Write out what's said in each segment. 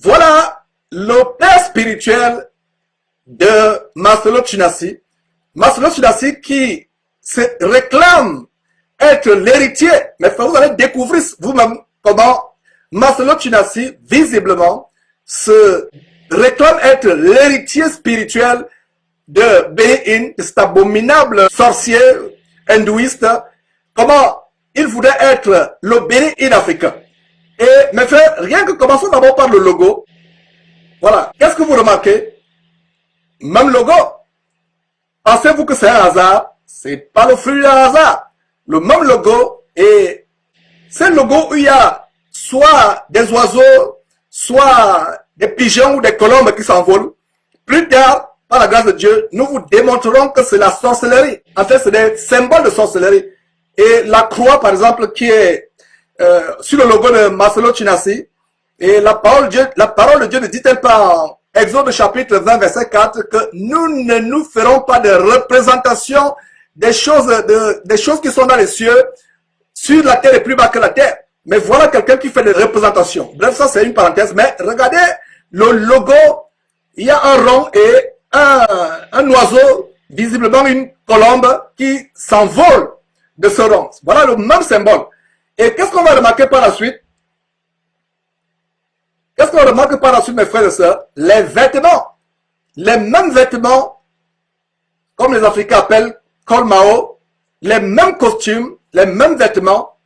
Voilà le père spirituel de Marcelo Chinassi. Marcelo Chinassi qui se réclame être l'héritier. Mais vous allez découvrir vous-même comment Marcelo Chinassi, visiblement, se réclame être l'héritier spirituel de Bénin, de cet abominable sorcier hindouiste. Comment il voudrait être le Bénin africain. Et mes frères, rien que commençons d'abord par le logo. Voilà. Qu'est-ce que vous remarquez? Même logo. Pensez-vous que c'est un hasard? C'est pas le fruit d'un hasard. Le même logo, et c'est un logo où il y a soit des oiseaux, soit des pigeons ou des colombes qui s'envolent. Plus tard, par la grâce de Dieu, nous vous démontrerons que c'est la sorcellerie. En fait, c'est des symboles de sorcellerie. Et la croix, par exemple, qui est sur le logo de Marcelo Chinassi, et la parole de Dieu ne dit-elle pas en Exode chapitre 20, verset 4, que nous ne nous ferons pas de représentation des choses qui sont dans les cieux, sur la terre et plus bas que la terre. Mais voilà quelqu'un qui fait des représentations. Bref, ça c'est une parenthèse, mais regardez le logo, il y a un rond et un oiseau, visiblement une colombe, qui s'envole de ce rond. Voilà le même symbole. Et qu'est-ce qu'on va remarquer par la suite? Qu'est-ce qu'on remarque par la suite, mes frères et sœurs? Les vêtements. Les mêmes vêtements, comme les Africains appellent kolmao, les mêmes costumes, les mêmes vêtements.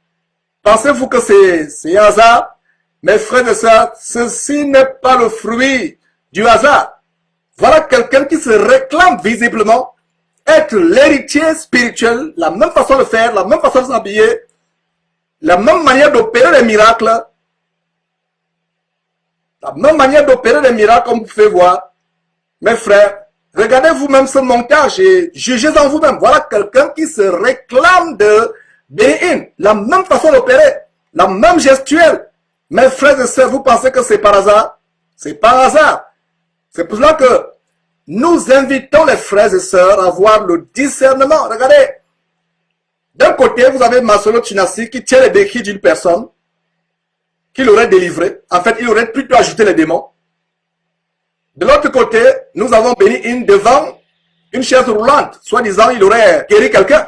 Pensez-vous que c'est un hasard? Mes frères et sœurs, ceci n'est pas le fruit du hasard. Voilà quelqu'un qui se réclame visiblement être l'héritier spirituel, la même façon de faire, la même façon de s'habiller, la même manière d'opérer les miracles, la même manière d'opérer les miracles comme vous pouvez voir. Mes frères, regardez vous-même ce montage et jugez-en vous-même. Voilà quelqu'un qui se réclame de Bénin, la même façon d'opérer, la même gestuelle. Mes frères et sœurs, vous pensez que c'est par hasard? C'est par hasard. C'est pour cela que nous invitons les frères et sœurs à avoir le discernement. Regardez, d'un côté, vous avez Marcelo Chinassi qui tient les béquilles d'une personne qu'il aurait délivré. En fait, il aurait plutôt ajouté les démons. De l'autre côté, nous avons Bénin devant une chaise roulante. Soi-disant, il aurait guéri quelqu'un.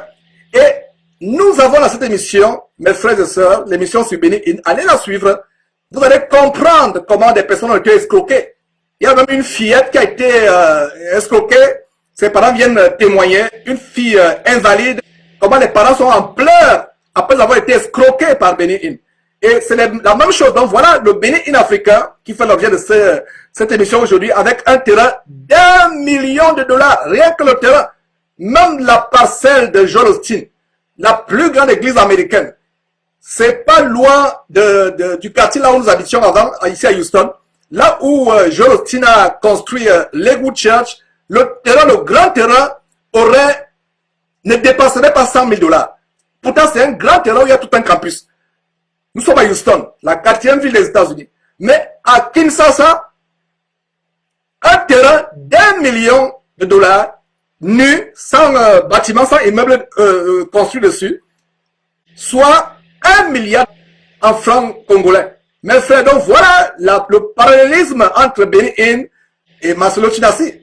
Et nous avons dans cette émission, mes frères et sœurs, l'émission sur Bénin, allez la suivre. Vous allez comprendre comment des personnes ont été escroquées. Il y a même une fillette qui a été escroquée. Ses parents viennent témoigner. Une fille invalide. Comment les parents sont en pleurs après avoir été escroqués par Bénin. Et c'est la même chose. Donc voilà le Bénin africain qui fait l'objet de cette émission aujourd'hui avec un terrain d'1 million de dollars. Rien que le terrain. Même la parcelle de Joel Osteen, la plus grande église américaine. C'est pas loin du quartier là où nous habitions avant, ici à Houston. Là où Joel Osteen a construit Lakewood Church, le grand terrain ne dépasserait pas 100 000 dollars. Pourtant, c'est un grand terrain où il y a tout un campus. Nous sommes à Houston, la 4e ville des États-Unis. Mais à Kinshasa, un terrain d'1 million de dollars, nu, sans bâtiment, sans immeuble construit dessus, soit 1 milliard en francs congolais. Mes frères, donc voilà le parallélisme entre Bénin et Marcelo Chinassi.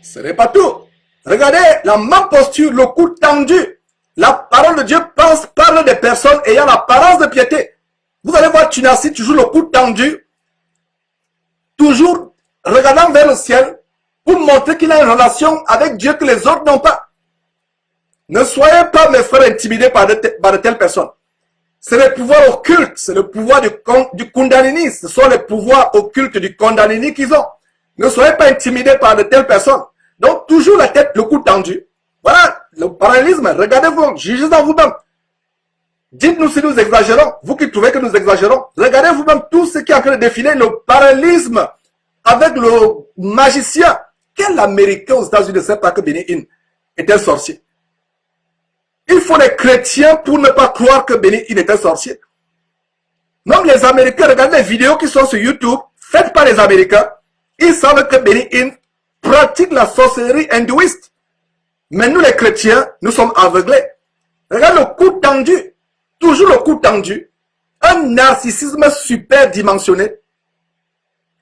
Ce n'est pas tout. Regardez la même posture, le cou tendu. La parole de Dieu parle des personnes ayant l'apparence de piété. Vous allez voir Chinassi toujours le cou tendu, toujours regardant vers le ciel pour montrer qu'il a une relation avec Dieu que les autres n'ont pas. Ne soyez pas, mes frères, intimidés par de telles personnes. C'est le pouvoir occulte, c'est le pouvoir du Kundalini, ce sont les pouvoirs occultes du Kundalini qu'ils ont. Ne soyez pas intimidés par de telles personnes. Donc, toujours la tête, le cou tendu. Voilà, le parallélisme, regardez-vous, jugez-en vous-même. Dites-nous si nous exagérons, vous qui trouvez que nous exagérons. Regardez vous-même tout ce qui est en train de défiler le parallélisme avec le magicien. Quel Américain aux États-Unis ne sait pas que Bénin est un sorcier? Il faut les chrétiens pour ne pas croire que Bénin est un sorcier. Même les Américains, regardez les vidéos qui sont sur YouTube, faites par les Américains. Ils savent que Bénin pratique la sorcellerie hindouiste. Mais nous les chrétiens, nous sommes aveuglés. Regarde le cou tendu. Toujours le cou tendu. Un narcissisme super dimensionné.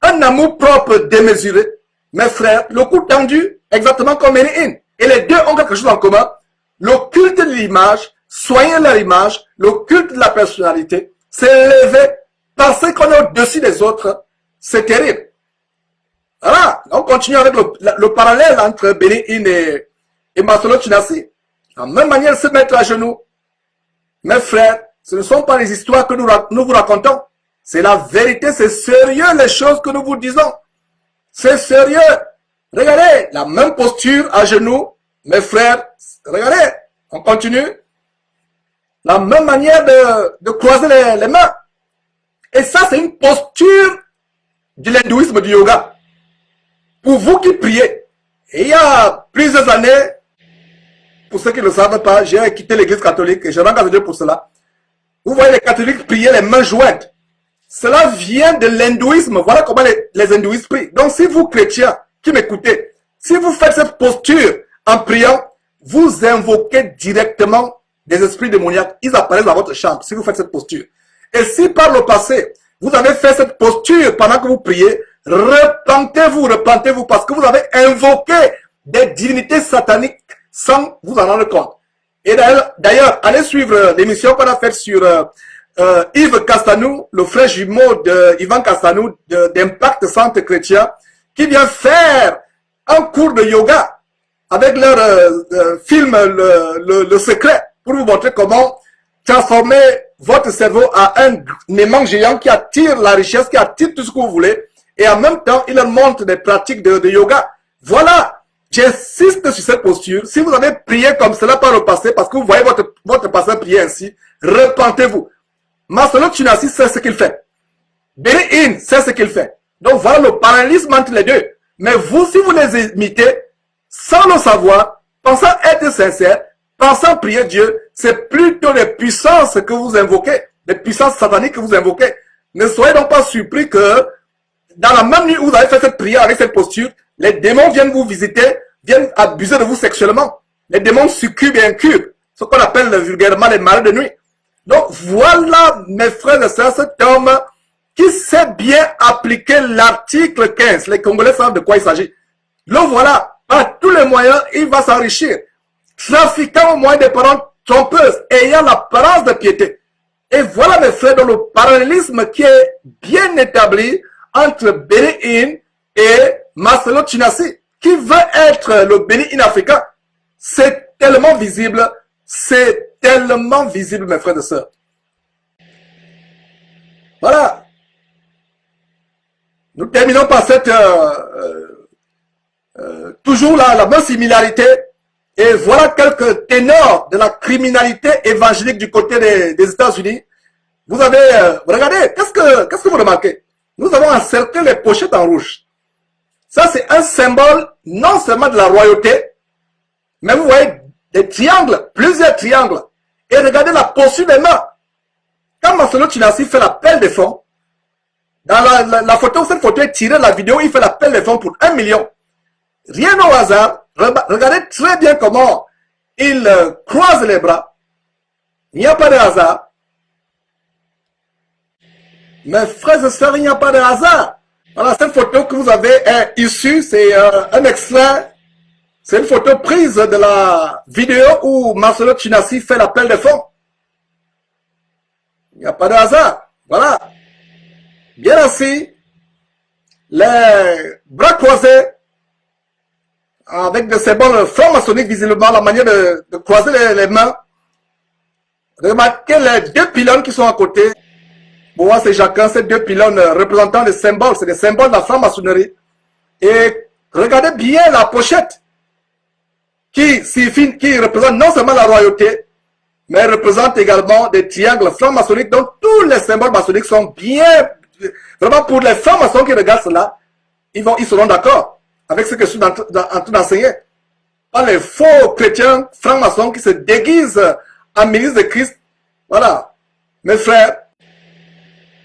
un amour propre démesuré. Mes frères, le coup tendu, exactement comme Béni-In. Et les deux ont quelque chose en commun. Le culte de l'image, soigner leur image, le culte de la personnalité, s'élever, penser qu'on est au-dessus des autres, c'est terrible. Voilà, on continue avec le parallèle entre Béni-In et Masolo Chinasi. De la même manière, se mettre à genoux. Mes frères, ce ne sont pas les histoires que nous vous racontons. C'est la vérité, c'est sérieux les choses que nous vous disons. C'est sérieux. Regardez, la même posture à genoux, mes frères. Regardez, on continue. La même manière de croiser les mains. Et ça, c'est une posture de l'hindouisme, du yoga. Pour vous qui priez. Et il y a plusieurs années, pour ceux qui ne le savent pas, j'ai quitté l'église catholique et je rends grâce à Dieu pour cela. Vous voyez les catholiques prier les mains jointes. Cela vient de l'hindouisme. Voilà comment les hindouistes prient. Donc si vous, chrétiens, qui m'écoutez, si vous faites cette posture en priant, vous invoquez directement des esprits démoniaques. Ils apparaissent dans votre chambre si vous faites cette posture. Et si par le passé, vous avez fait cette posture pendant que vous priez, repentez-vous parce que vous avez invoqué des divinités sataniques sans vous en rendre compte. Et d'ailleurs, allez suivre l'émission qu'on a faite sur Yves Castanou, le frère jumeau d'Ivan Castanou d'Impact Centre Chrétien, qui vient faire un cours de yoga avec leur film le Secret, pour vous montrer comment transformer votre cerveau à un aimant géant qui attire la richesse, qui attire tout ce que vous voulez, et en même temps, il leur montre des pratiques de yoga. Voilà, j'insiste sur cette posture. Si vous avez prié comme cela par le passé, parce que vous voyez votre pasteur prier ainsi, repentez-vous. Masolo Chinasi sait ce qu'il fait. Béni-In sait ce qu'il fait. Donc voilà le parallélisme entre les deux. Mais vous, si vous les imitez, sans le savoir, pensant être sincère, pensant prier Dieu, c'est plutôt les puissances que vous invoquez, les puissances sataniques que vous invoquez. Ne soyez donc pas surpris que dans la même nuit où vous avez fait cette prière avec cette posture, les démons viennent vous visiter, viennent abuser de vous sexuellement. Les démons succubes et incubes, ce qu'on appelle vulgairement les maris de nuit. Donc voilà, mes frères et sœurs, cet homme qui sait bien appliquer l'article 15. Les Congolais savent de quoi il s'agit. Le voilà, par tous les moyens, il va s'enrichir. Trafiquant au moyen des paroles trompeuses, ayant l'apparence de piété. Et voilà, mes frères, dans le parallélisme qui est bien établi entre Béni-In et Masolo Chinasi, qui veut être le Béni-In africain. C'est tellement visible, mes frères et sœurs. Voilà. Nous terminons par cette toujours la même similarité. Et voilà quelques ténors de la criminalité évangélique du côté des États-Unis. Vous avez regardez, qu'est-ce que vous remarquez? Nous avons encerclé les pochettes en rouge. Ça, c'est un symbole non seulement de la royauté, mais vous voyez des triangles, plusieurs triangles. Et regardez la posture des mains. Quand Masolo Chinasi fait l'appel des fonds, dans la photo, cette photo est tirée de la vidéo, il fait l'appel des fonds pour 1 million. Rien au hasard. Regardez très bien comment il croise les bras. Il n'y a pas de hasard. Mes frères et sœurs, il n'y a pas de hasard. Voilà, cette photo que vous avez est issue, c'est un extrait. C'est une photo prise de la vidéo où Masolo Chinasi fait l'appel des fonds. Il n'y a pas de hasard. Voilà. Bien assis. Les bras croisés. Avec des symboles franc-maçonniques, visiblement, la manière de croiser les mains. Remarquez les deux pylônes qui sont à côté. Pour voir, c'est chacun, ces deux pylônes représentant des symboles. C'est des symboles de la franc-maçonnerie. Et regardez bien la pochette qui représente non seulement la royauté, mais représente également des triangles francs-maçonniques. Donc tous les symboles maçonniques sont bien... Vraiment, pour les francs-maçons qui regardent cela, ils seront d'accord avec ce que je suis en train d'enseigner. Pas les faux chrétiens francs-maçons qui se déguisent en ministre de Christ. Voilà, mes frères.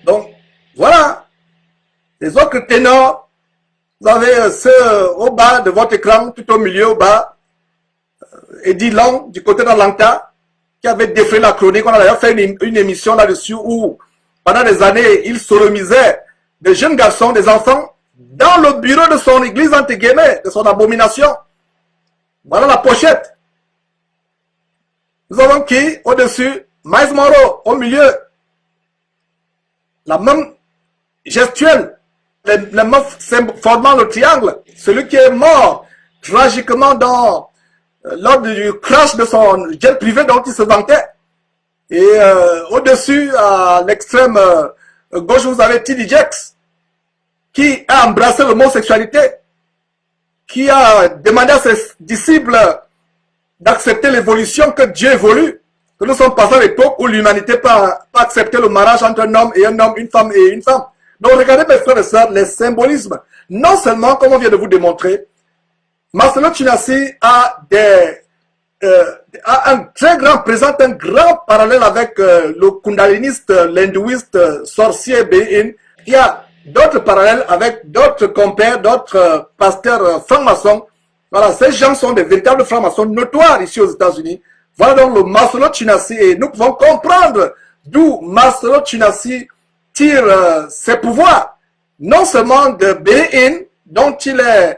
Donc, voilà. Les autres ténors, vous avez ceux au bas de votre écran, tout au milieu, au bas, Eddie Long, du côté d'Atlanta, qui avait défrayé la chronique. On a d'ailleurs fait une émission là-dessus où, pendant des années, il sodomisait des jeunes garçons, des enfants dans le bureau de son église, entre guillemets, de son abomination. Voilà la pochette. Nous avons qui au-dessus? Miles Monroe, au milieu. La même gestuelle, les meufs formant le triangle. Celui qui est mort tragiquement lors du crash de son jet privé dont il se vantait. Et au-dessus, à l'extrême gauche, vous avez T.D. Jakes, qui a embrassé l'homosexualité, qui a demandé à ses disciples d'accepter l'évolution que Dieu évolue, que nous sommes passés à l'époque où l'humanité peut accepter le mariage entre un homme, une femme et une femme. Donc regardez mes frères et sœurs, les symbolismes. Non seulement, comme on vient de vous démontrer, Marcelo Chinassi présente un grand parallèle avec le kundaliniste, l'hindouiste, sorcier Béin. Il y a d'autres parallèles avec d'autres compères, d'autres pasteurs francs-maçons. Voilà, ces gens sont des véritables francs-maçons notoires ici aux États-Unis. Voilà donc le Marcelo Chinassi, et nous pouvons comprendre d'où Marcelo Chinassi tire ses pouvoirs, non seulement de Béin, dont il est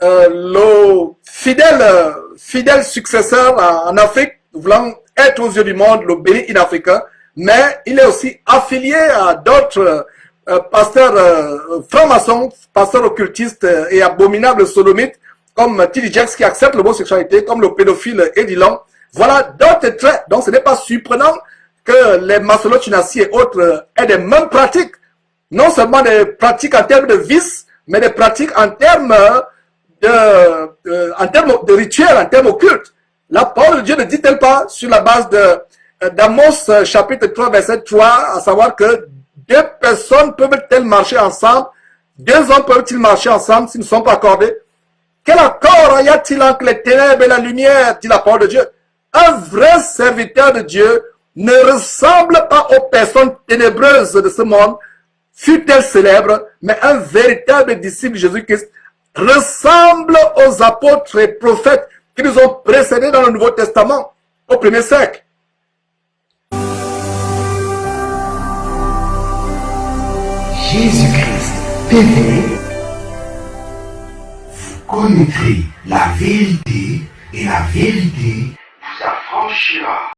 le fidèle successeur en Afrique, voulant être aux yeux du monde le Bénin africain, mais il est aussi affilié à d'autres pasteurs francs-maçons, pasteurs occultistes et abominables sodomites, comme T.D. Jakes qui accepte l'homosexualité, comme le pédophile Eddie Long. Voilà d'autres traits. Donc ce n'est pas surprenant que les Marcelo Chinassi et autres aient les mêmes pratiques. Non seulement des pratiques en termes de vice, mais des pratiques en termes de rituels, en termes occultes. La parole de Dieu ne dit-elle pas, sur la base d'Amos chapitre 3, verset 3, à savoir que deux personnes peuvent-elles marcher ensemble, deux hommes peuvent-ils marcher ensemble s'ils ne sont pas accordés? Quel accord y a-t-il entre les ténèbres et la lumière, dit la parole de Dieu? Un vrai serviteur de Dieu ne ressemble pas aux personnes ténébreuses de ce monde, fut-elle célèbre, mais un véritable disciple de Jésus-Christ ressemble aux apôtres et prophètes qui nous ont précédés dans le Nouveau Testament au 1er siècle. Jésus-Christ TV, vous connaîtrez la vérité et la vérité vous affranchira.